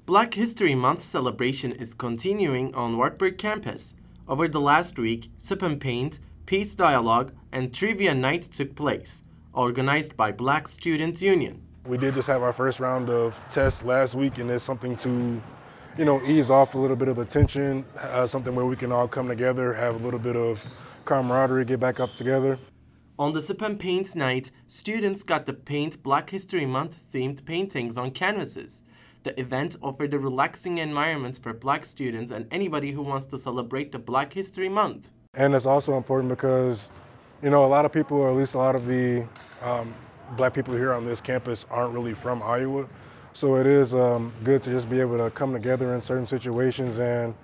Black History Month celebration is continuing on Wartburg campus. Over the last week, Sip and Paint, Peace Dialogue, and Trivia Night took place, organized by Black Student Union. We did just have our first round of tests last week, and it's something to, ease off a little bit of the tension, something where we can all come together, have a little bit of camaraderie, get back up together. On the Sip and Paint night, students got to paint Black History Month themed paintings on canvases. The event offered a relaxing environment for Black students and anybody who wants to celebrate the Black History Month. And it's also important because, a lot of people, or at least a lot of the Black people here on this campus aren't really from Iowa. So it is good to just be able to come together in certain situations and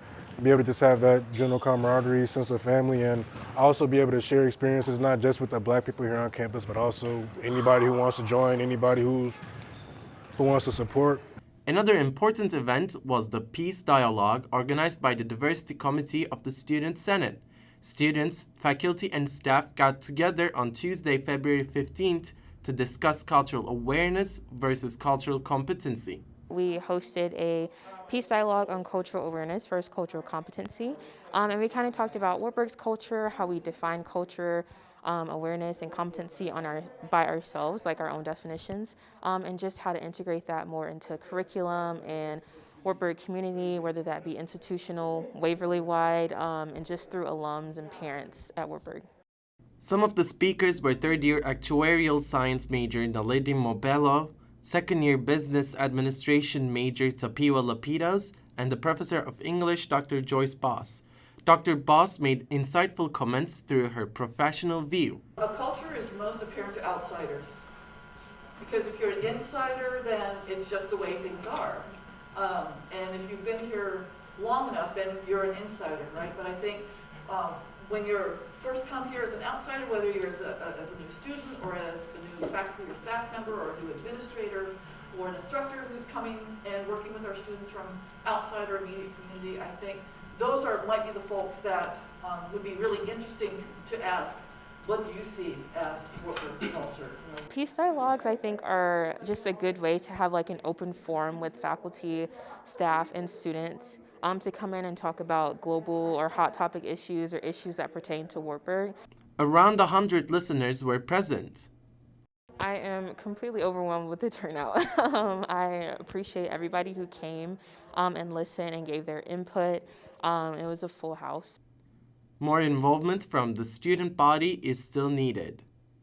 be able to just have that general camaraderie, sense of family, and also be able to share experiences not just with the Black people here on campus, but also anybody who wants to join, anybody who wants to support. Another important event was the Peace Dialogue organized by the Diversity Committee of the Student Senate. Students, faculty, and staff got together on Tuesday, February 15th to discuss cultural awareness versus cultural competency. We hosted a peace dialogue on cultural awareness versus cultural competency, and we kind of talked about Wartburg's culture, how we define culture, awareness and competency by ourselves, like our own definitions, and just how to integrate that more into curriculum and Wartburg community, whether that be institutional, Waverly-wide, and just through alums and parents at Wartburg. Some of the speakers were third-year actuarial science major Naledi Mobelo, second-year business administration major Tapiwa Lapidos, and the professor of English, Dr. Joyce Boss. Dr. Boss made insightful comments through her professional view. A culture is most apparent to outsiders, because if you're an insider, then it's just the way things are. And if you've been here long enough, then you're an insider, right? But I think when you're first come here as an outsider, whether you're as a new student or as a new faculty or staff member or a new administrator or an instructor who's coming and working with our students from outside our immediate community, I think those might be the folks that would be really interesting to ask, what do you see as Wartburg's culture? Peace dialogues, I think, are just a good way to have like an open forum with faculty, staff, and students to come in and talk about global or hot topic issues or issues that pertain to Wartburg. Around 100 listeners were present. I am completely overwhelmed with the turnout. I appreciate everybody who came and listened and gave their input. It was a full house. More involvement from the student body is still needed.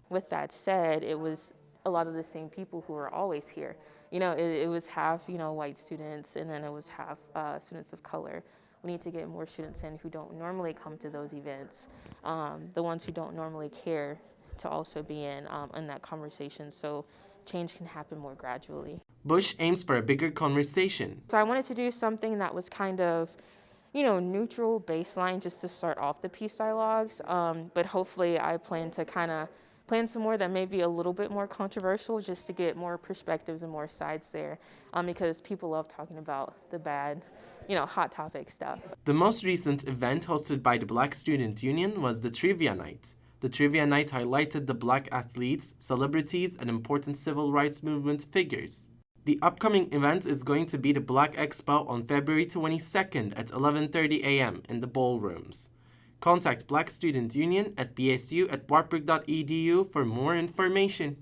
With that said, it was a lot of the same people who were always here. It was half, white students, and then it was half students of color. We need to get more students in who don't normally come to those events, the ones who don't normally care to also be in that conversation, so change can happen more gradually. Bush aims for a bigger conversation. So I wanted to do something that was kind of, neutral baseline just to start off the peace dialogues, but hopefully I plan to plan some more that may be a little bit more controversial just to get more perspectives and more sides there, because people love talking about the bad, hot topic stuff. The most recent event hosted by the Black Student Union was the Trivia Night. The Trivia Night highlighted the Black athletes, celebrities, and important civil rights movement figures. The upcoming event is going to be the Black Expo on February 22nd at 11:30 a.m. in the ballrooms. Contact Black Student Union at bsu@wartburg.edu for more information.